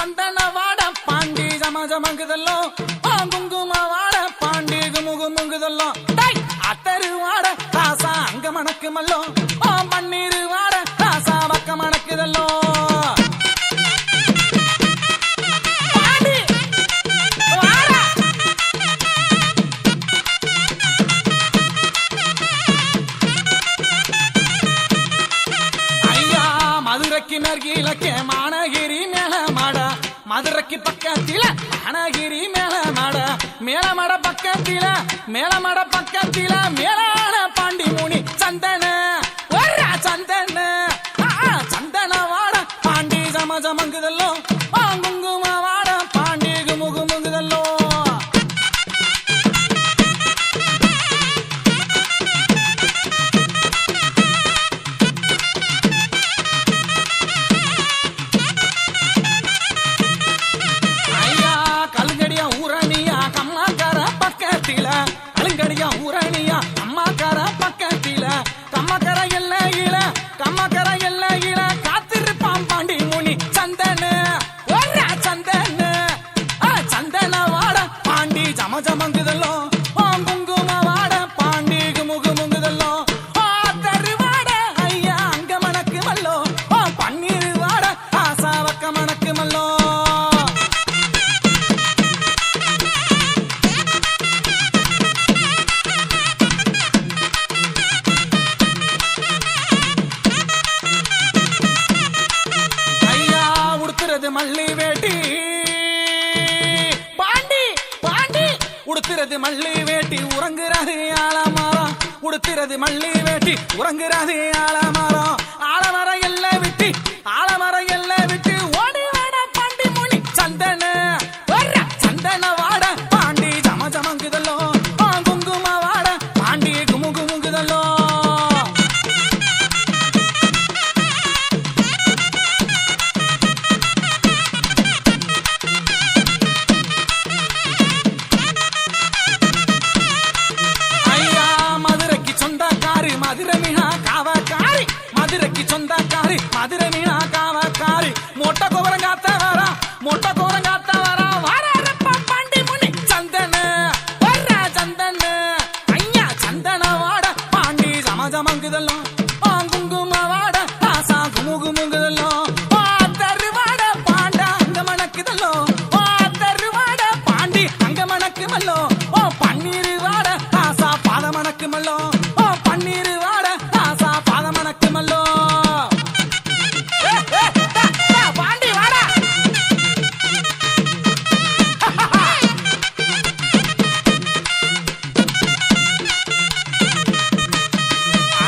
சந்தன வாட பாண்டி ஜமஜமங்குதல்லோ குங்கும வாட பாண்டி குமுகுமுங்குதல்லோ அத்தரு வாட ராசா அங்க மணக்கு மல்லோ பன்னீர் வாட ராசா பக்க மணக்குதல்லோ மதுரைக்கு நர்கிலக்கே மானகிரி மேல மாட மதுரைக்கு பக்கத்தில மானகிரி மேல மாட மேலமட பக்கத்தில மேலமட பக்கத்தில மேலான பாண்டி முனி சந்தன சந்தன சந்தன வாட பாண்டி ஜமஜமங்குதல்லோ குங்கும வாட பாண்டி குமுகுமுங்குதல்லோ அலுங்கடியா ஊரணியா அம்மாக்கார பக்கத்தில கம்மக்கர எல்லையில கம்மக்கர எல்லையில காத்திருப்பான் பாண்டி முனி சந்தன சந்தன சந்தன வாட பாண்டி ஜமஜமங்குதல்லோ குங்கும வாட பாண்டி குமுகுமுங்குதல்லோ தரு வாட ஐயா அங்க மணக்கு மல்லோ பன்னீர் வாட ஆசா வக்க மணக்கு மல்லோ மல்லி வேட்டி பாண்டி பாண்டி உடுத்துறது மல்லி வேட்டி உறங்குறது ஆலமரம் உடுத்துறது மல்லி வேட்டி உறங்குறது ஆலமரம் ஆலமரம் எல்லை விட்டு ஆலமரம் எல்லை விட்டு ஓடி வாட பாண்டி முனி சந்தன சந்தன வாட பாண்டி ஜமஜமங்குதல்லோ குங்கும வாட பாண்டி குமுகுமுங்குதல்லோ மதுரை மீனா காவக்காரி மதுரைக்கு சொந்தக்காரி மதுரை மீனா காவக்காரி மொட்டை கோவரங்காத்த வரா மொட்டை கோவரங்காத்த வரா வாரப்பா பாண்டி முனி சந்தன சந்தன ஐயா சந்தன வாட பாண்டி ஜமஜமங்குதல்லோ குங்கும வாட ஆசா குமுகுமுங்குதல்லோ தரு வாட பாண்டா அங்க மணக்குதல்லோ தரு வாட பாண்டி அங்க மணக்கு மல்லோ பன்னீர் வாட ஆசா பாத மணக்கு மல்லோ பன்னீர் வாட ஆசா பாத மணக்கு மல்லோ பாண்டி வாட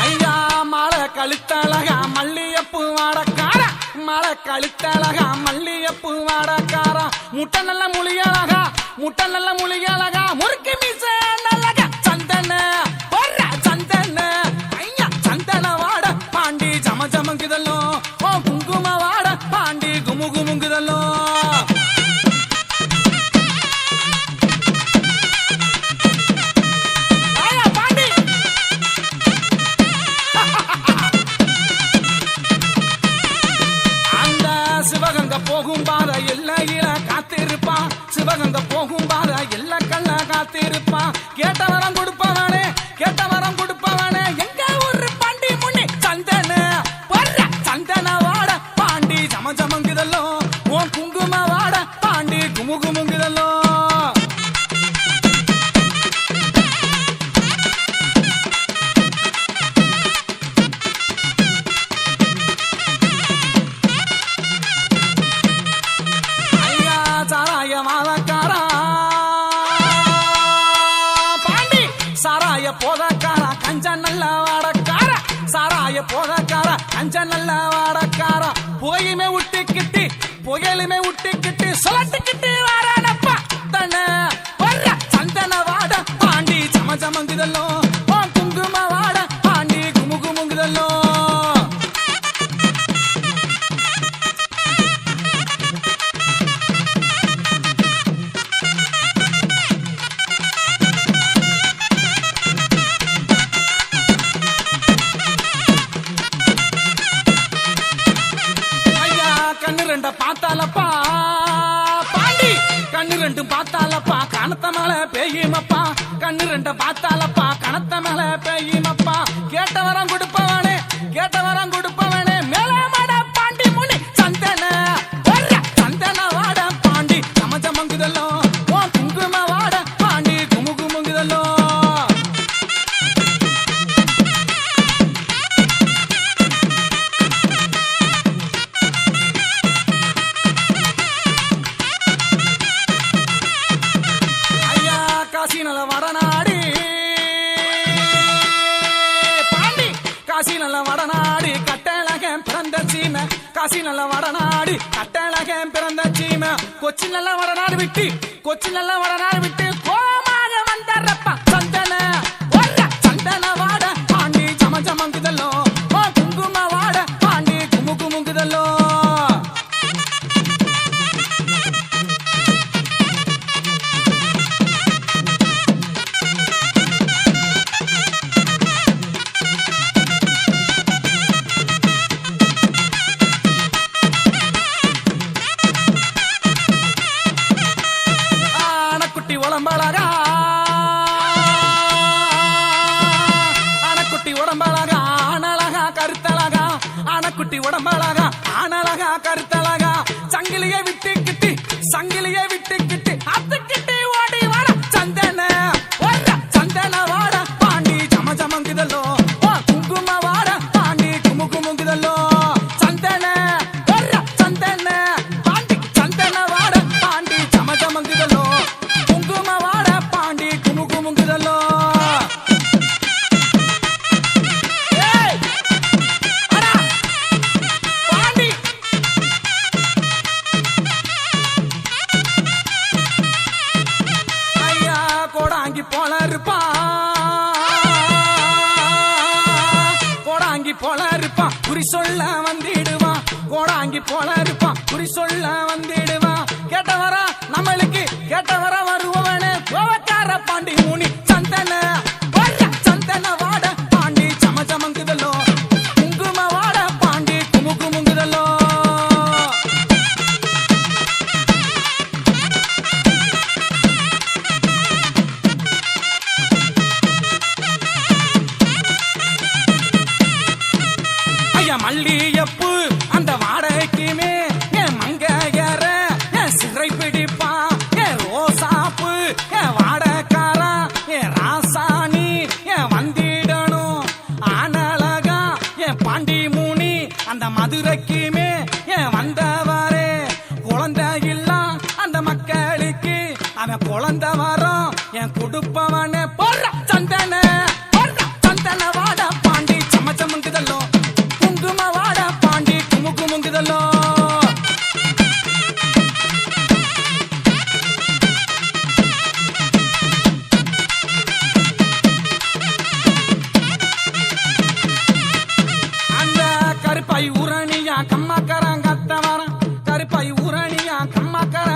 ஐயா மழை கழுத்தழகா மல்லியப்பு வாடக்கார மழை கழுத்தழகா மல்லியப்பு வாடக்கார முட்டை நல்ல முழியழகா முட்டை நல்ல முழியழகா முறுக்கு மீச நல்லகா சந்தன சந்தன ஐயா சந்தன வாட பாண்டி ஜமஜமங்குதல்லோ குங்கும வாட பாண்டி குமுகுமுங்குதல்லோ பாண்டி அந்த சிவகங்கை போகும் பாத எல்லையில காத்திருப்பான் சிவகங்கை போகும் பாத எல்லா கல்ல காத்திருப்பான் கேட்ட வரம் கொடுப்பவனே கேட்ட வரம் கொடுப்பவனே எங்க ஒரு பாண்டி முனி சந்தன சந்தன வாட பாண்டி ஜமஜமங்குதல்லோ குங்கும வாட பாண்டி குமுகுமுங்குதல்லோ ஐயா சாராய மாதக்காரா பாண்டி சாராய போதக்காரா கஞ்ச நல்ல வாடக்கார சாராய போதக்கார கஞ்ச நல்ல வாடக்கார போயுமே விட்டுக்கிட்டு புயலுமே விட்டுக்கிட்டு சொல்லட்டுக்கிட்டு வாரானப்பா தன சந்தன வாட பாண்டி ஜமஜமங்குதல்லோ குங்கும வாட பாண்டி குமுகுமுங்குதல்லோ கண்ணு ரெண்ட பார்த்தாலப்பா கண்ணு ரெண்டும் பார்த்தாலப்பா கணத்த மேல பெய்யுமப்பா கண்ணு ரெண்டும் பார்த்தாலப்பா கணத்த மேல பெய்யுமப்பா கேட்ட வரம் கொடுப்பவனே கேட்ட வரம் கொடுப்பவனே மேலே மாட பாண்டி முனி சந்தன சந்தன வாட பாண்டி சமஜமங்குதல்லோ குங்கும வாட பாண்டி குமுகுமுங்குதல்லோ காசி நல்ல வடநாடி பாண்டி காசி நல்ல வடநாடி கட்டழகன் பிறந்த சீமை காசி நல்ல வடநாடி கட்டழகன் பிறந்த சீமை கொச்சி நல்ல வடநாடு விட்டு கொச்சி நல்ல வடநாடு விட்டு கோமாக வந்தரப்பா சந்தன சந்தன வாட பாண்டி சமஜமங்குதல்லோ குங்கும வாட பாண்டி குமுகுமுங்குதல்லோ உடம்பழகா ஆனக்குட்டி உடம்பழகா ஆனழகா கருத்தழகா ஆனக்குட்டி உடம்பழகா ஆனழகா கருத்தழகா சங்கிலியை விட்டுக்கிட்டு சங்கிலியை விட்டுக்கிட்டு அத்துக்கிட்டு ஓடி வாட சந்தன சந்தன வாட பாண்டி சமஜமங்குதல்லோ குங்கும வாட பாண்டி குமுகுமுங்குதல்லோ சந்தன சந்தன பாண்டி சந்தன வாட பாண்டி சமஜமங்குதல்லோ வாட பாண்டி குமுகுமுங்குதல்லோ பாண்டி ஐயா கோடாங்கி போல இருப்பா கோடாங்கி போல இருப்பா குறி சொல்ல வந்திடுவான் கோடாங்கி போல இருப்பா குறி சொல்ல வந்திடுவான் கேட்ட வர நம்மளுக்கு கேட்ட வர வருவனே கோவக்கார பாண்டி முனி சந்தன சந்தன வாட பாண்டி சமஜமங்குதல்லோ குங்கும வாட பாண்டி குமுகுமுங்குதல்லோ ஐயா மல்லியப்பு அந்த வாடகைக்குமே என் மங்கையற என் சிறை பிடிப்பா என் ரோசாப்பு என் வாடக்காரா என் ராசாணி என் வந்திடணும் ஆனழகா என் பாண்டி முனி அந்த மதுரைக்குமே என் வந்தவரே குழந்தை இல்ல அந்த மக்களுக்கு அவன் குழந்தை வரும் என் கொடுப்பவனே போற சந்தன சந்தன வாட பாண்டி சமச்சமுங்குதல்லோ குங்கும வாட பாண்டி குமுகுமுங்குதல்லோ கருப்பாய் ஊரணியா கம்மாக்கரன் கத்த வரான் கருப்பாய் ஊரணியா கம்மாக்கரன்